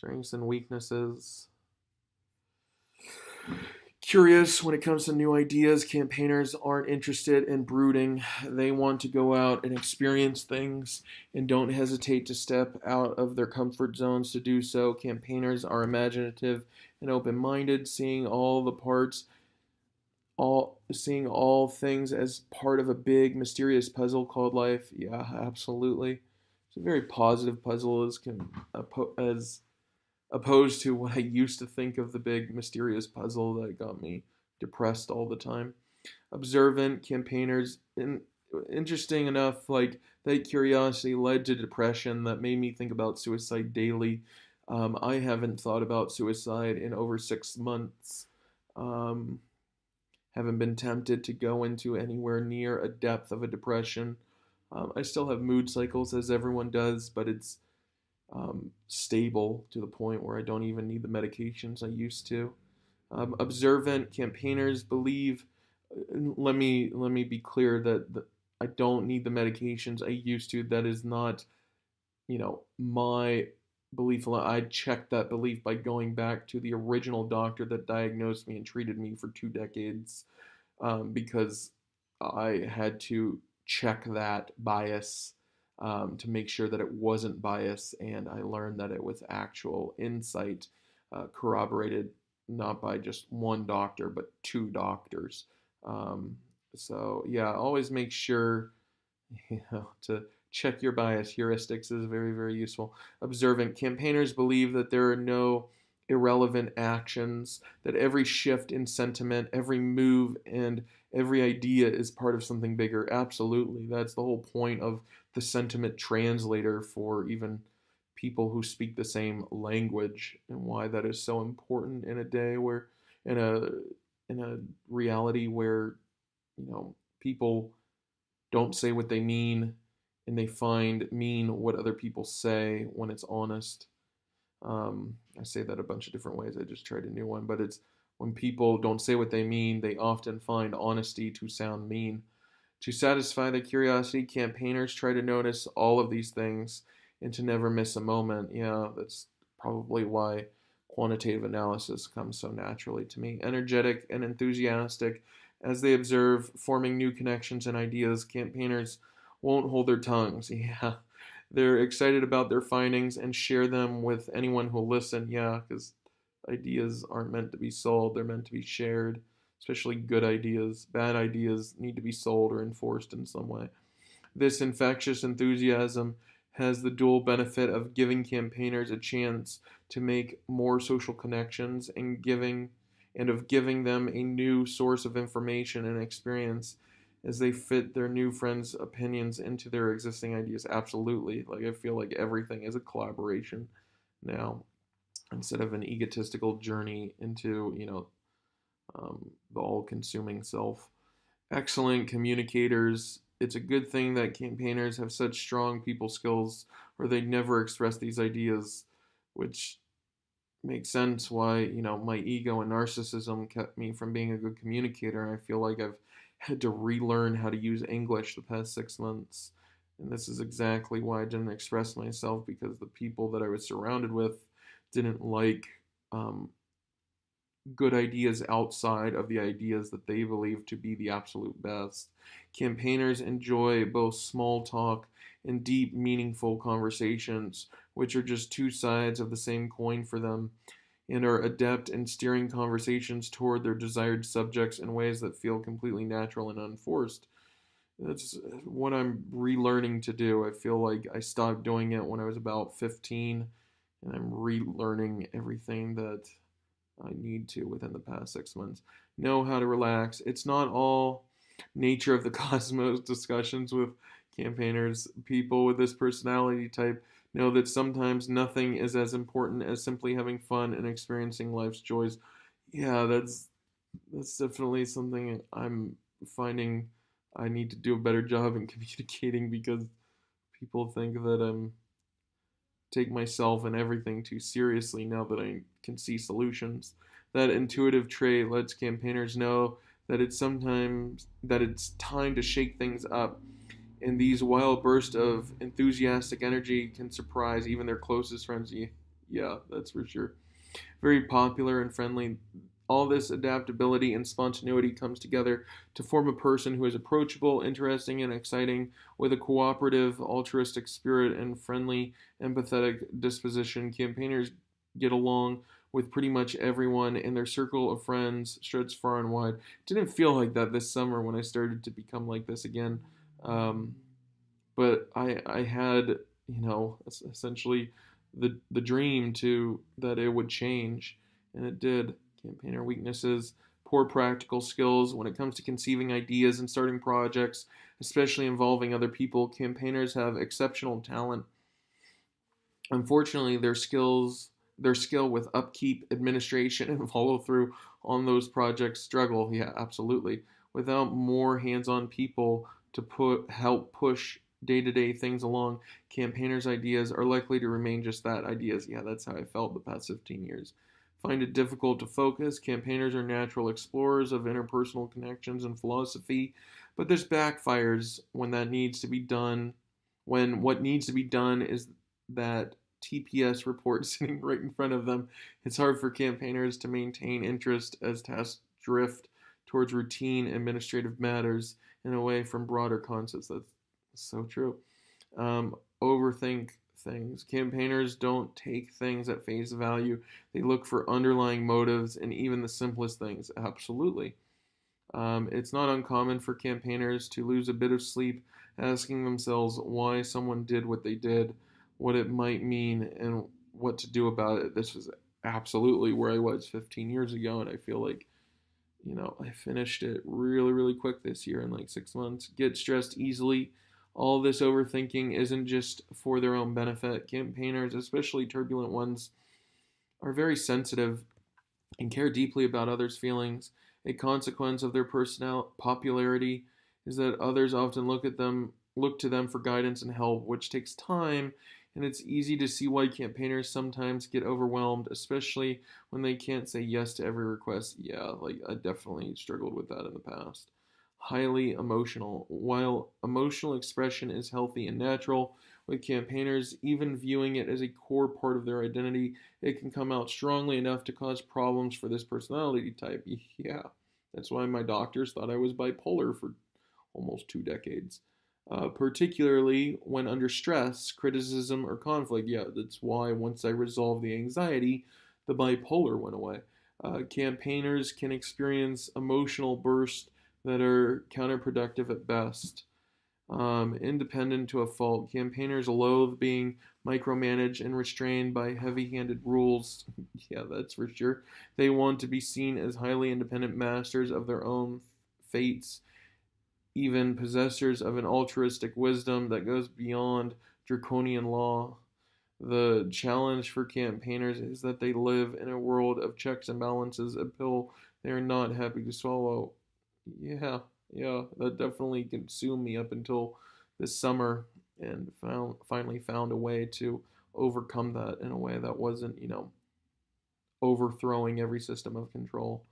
Strengths and weaknesses. Curious when it comes to new ideas, campaigners aren't interested in brooding. They want to go out and experience things and don't hesitate to step out of their comfort zones to do so. Campaigners are imaginative and open-minded, seeing all things as part of a big mysterious puzzle called life. Yeah, absolutely. It's a very positive puzzle as opposed to what I used to think of the big mysterious puzzle that got me depressed all the time. Observant campaigners, interesting enough, like that curiosity led to depression that made me think about suicide daily. I haven't thought about suicide in over 6 months. Um, haven't been tempted to go into anywhere near a depth of a depression. I still have mood cycles as everyone does, but it's stable to the point where I don't even need the medications I used to. Observant campaigners believe. Let me be clear that I don't need the medications I used to. That is not, my belief. I checked that belief by going back to the original doctor that diagnosed me and treated me for 2 decades, because I had to check that bias, to make sure that it wasn't bias, and I learned that it was actual insight, corroborated not by just one doctor but 2 doctors. Um, so yeah, always make sure to check your bias heuristics is very, very useful. Observant campaigners believe that there are no irrelevant actions, that every shift in sentiment, every move, and every idea is part of something bigger. Absolutely. That's the whole point of the sentiment translator for even people who speak the same language, and why that is so important in a day where in a in a reality where people don't say what they mean, and they find mean what other people say when it's honest. I say that a bunch of different ways. I just tried a new one, but it's when people don't say what they mean, they often find honesty to sound mean. To satisfy the curiosity, campaigners try to notice all of these things and to never miss a moment. Yeah, that's probably why quantitative analysis comes so naturally to me. Energetic and enthusiastic as they observe, forming new connections and ideas, campaigners won't hold their tongues. Yeah, they're excited about their findings and share them with anyone who'll listen. Yeah, because ideas aren't meant to be sold, they're meant to be shared, especially good ideas. Bad ideas need to be sold or enforced in some way. This infectious enthusiasm has the dual benefit of giving campaigners a chance to make more social connections and of giving them a new source of information and experience as they fit their new friends' opinions into their existing ideas. Absolutely. Like, I feel like everything is a collaboration now, instead of an egotistical journey into, the all consuming self. Excellent communicators. It's a good thing that campaigners have such strong people skills, or they never express these ideas, which makes sense why, my ego and narcissism kept me from being a good communicator. I feel like I've had to relearn how to use English the past 6 months. And this is exactly why I didn't express myself, because the people that I was surrounded with didn't like, um, good ideas outside of the ideas that they believe to be the absolute best. Campaigners enjoy both small talk and deep, meaningful conversations, which are just 2 sides of the same coin for them, and are adept in steering conversations toward their desired subjects in ways that feel completely natural and unforced. That's what I'm relearning to do. I feel like I stopped doing it when I was about 15, and I'm relearning everything that I need to within the past 6 months. Know how to relax. It's not all nature of the cosmos discussions with campaigners. People with this personality type know that sometimes nothing is as important as simply having fun and experiencing life's joys. Yeah, that's definitely something I'm finding I need to do a better job in communicating, because people think that I'm take myself and everything too seriously now that I can see solutions. That intuitive trait lets campaigners know that it's time to shake things up, and these wild bursts of enthusiastic energy can surprise even their closest friends. Yeah, that's for sure. Very popular and friendly. All this adaptability and spontaneity comes together to form a person who is approachable, interesting, and exciting, with a cooperative, altruistic spirit and friendly, empathetic disposition. Campaigners get along with pretty much everyone, and their circle of friends stretches far and wide. Didn't feel like that this summer when I started to become like this again. Um, but I had, essentially the dream to that it would change, and it did. Campaigner weaknesses: poor practical skills when it comes to conceiving ideas and starting projects, especially involving other people. Campaigners have exceptional talent. Unfortunately, their skill with upkeep, administration, and follow through on those projects struggle. Yeah, absolutely. Without more hands-on people to help push day-to-day things along, campaigners' ideas are likely to remain just that, ideas. Yeah, that's how I felt the past 15 years. Find it difficult to focus. Campaigners are natural explorers of interpersonal connections and philosophy, but this backfires when that needs to be done. When what needs to be done is that TPS report sitting right in front of them. It's hard for campaigners to maintain interest as tasks drift towards routine administrative matters and away from broader concepts. That's so true. Overthink things. Campaigners don't take things at face value. They look for underlying motives in even the simplest things. Absolutely. It's not uncommon for campaigners to lose a bit of sleep asking themselves why someone did what they did, what it might mean, and what to do about it. This was absolutely where I was 15 years ago, and I feel like, I finished it really, really quick this year in like 6 months. Get stressed easily. All this overthinking isn't just for their own benefit. Campaigners, especially turbulent ones, are very sensitive and care deeply about others' feelings. A consequence of their personal popularity is that others often look to them for guidance and help, which takes time, and it's easy to see why campaigners sometimes get overwhelmed, especially when they can't say yes to every request. Yeah, like I definitely struggled with that in the past. Highly emotional. While emotional expression is healthy and natural, with campaigners even viewing it as a core part of their identity, it can come out strongly enough to cause problems for this personality type. Yeah, that's why my doctors thought I was bipolar for almost 2 decades. Particularly when under stress, criticism, or conflict. Yeah, that's why once I resolved the anxiety, the bipolar went away. Campaigners can experience emotional bursts that are counterproductive at best. Independent to a fault, campaigners loathe being micromanaged and restrained by heavy handed rules. Yeah, that's for sure. They want to be seen as highly independent masters of their own fates, even possessors of an altruistic wisdom that goes beyond draconian law. The challenge for campaigners is that they live in a world of checks and balances, a pill they are not happy to swallow. Yeah, yeah, that definitely consumed me up until this summer, and finally found a way to overcome that in a way that wasn't, overthrowing every system of control.